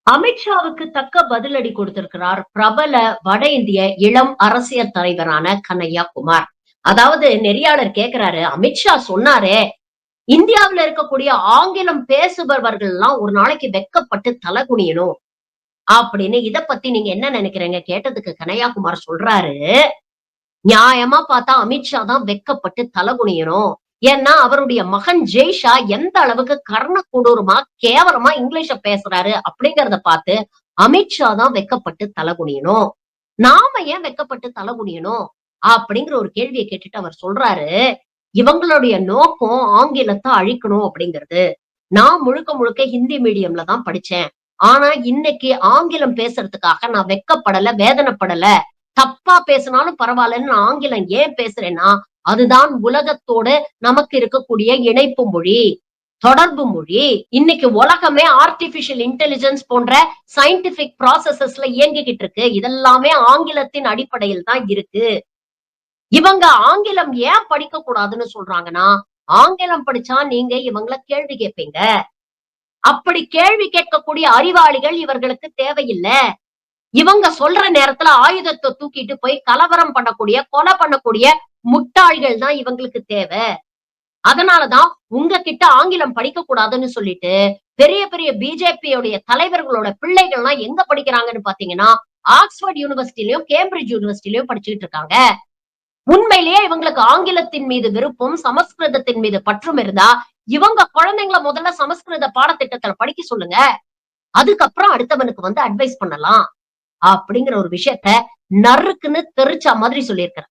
அமித்ஷாவுக்கு தக்க பதிலடி கொடுத்திருக்கிறார் பிரபல வட இந்திய இளம் அரசியல் தலைவரான கன்னையா குமார். அதாவது நெறியாளர் கேக்குறாரு, அமித்ஷா சொன்னாரே, இந்தியாவுல இருக்கக்கூடிய ஆங்கிலம் பேசுபவர்கள் எல்லாம் ஒரு நாளைக்கு வெட்கப்பட்டு தலை குனியணும் அப்படின்னு. இத பத்தி நீங்க என்ன நினைக்கிறீங்க? கேட்டதுக்கு கன்னையாகுமார் சொல்றாரு, நியாயமா பார்த்தா அமித்ஷா தான் வெட்கப்பட்டு தலை குனியணும். ஏன்னா அவருடைய மகன் ஜெய்ஷா எந்த அளவுக்கு கர்ண கொடூரமா கேவலமா இங்கிலீஷ பேசுறாரு அப்படிங்கறத பார்த்து அமித்ஷா தான் வெட்கப்பட்டு தலை குனியணும். நாம ஏன் வெட்கப்பட்டு தலை குனியணும் அப்படிங்கிற ஒரு கேள்வியை கேட்டுட்டு அவர் சொல்றாரு, இவங்களுடைய நோக்கம் ஆங்கிலத்தை அழிக்கணும் அப்படிங்கிறது. நான் முழுக்க முழுக்க ஹிந்தி மீடியம்ல தான் படிச்சேன். ஆனா இன்னைக்கு ஆங்கிலம் பேசுறதுக்காக நான் வெட்கப்படல, வேதனைப்படல. தப்பா பேசினாலும் பரவாயில்லன்னு நான் ஆங்கிலம் ஏன் பேசுறேன்னா, அதுதான் உலகத்தோட நமக்கு இருக்கக்கூடிய இணைப்பு மொழி, தொடர்பு மொழி. இன்னைக்கு உலகமே ஆர்டிபிஷியல் இன்டெலிஜென்ஸ் போன்ற சயின்டிபிக் ப்ராசஸஸ்ல இயங்கிக்கிட்டு இருக்கு. இதெல்லாமே ஆங்கிலத்தின் அடிப்படையில் தான் இருக்கு. இவங்க ஆங்கிலம் ஏன் படிக்க கூடாதுன்னு சொல்றாங்கன்னா, ஆங்கிலம் படிச்சா நீங்க இவங்கள கேள்வி கேட்பீங்க. அப்படி கேள்வி கேட்கக்கூடிய அறிவாளிகள் இவர்களுக்கு தேவையில்ல. இவங்க சொல்ற நேரத்துல ஆயுதத்தை தூக்கிட்டு போய் கலவரம் பண்ணக்கூடிய, கொலை பண்ணக்கூடிய முட்டாள்கள் தான் இவங்களுக்கு தேவை. அதனாலதான் உங்ககிட்ட ஆங்கிலம் படிக்க கூடாதுன்னு சொல்லிட்டு, பெரிய பெரிய பிஜேபியோடைய தலைவர்களோட பிள்ளைகள்லாம் எங்க படிக்கிறாங்கன்னு பாத்தீங்கன்னா, ஆக்ஸ்போர்ட் யூனிவர்சிட்டிலயும், கேம்பிரிட்ஜ் யூனிவர்சிட்டிலயும் படிச்சுட்டு இருக்காங்க. உண்மையிலேயே இவங்களுக்கு ஆங்கிலத்தின் மீது விருப்பம், சமஸ்கிருதத்தின் மீது பற்றும் இருந்தா, இவங்க குழந்தைங்கள முதல்ல சமஸ்கிருத பாடத்திட்டத்துல படிக்க சொல்லுங்க. அதுக்கப்புறம் அடுத்தவனுக்கு வந்து அட்வைஸ் பண்ணலாம். அப்படிங்கிற ஒரு விஷயத்த நறுக்குன்னு தெரிச்ச மாதிரி சொல்லியிருக்கிறார்.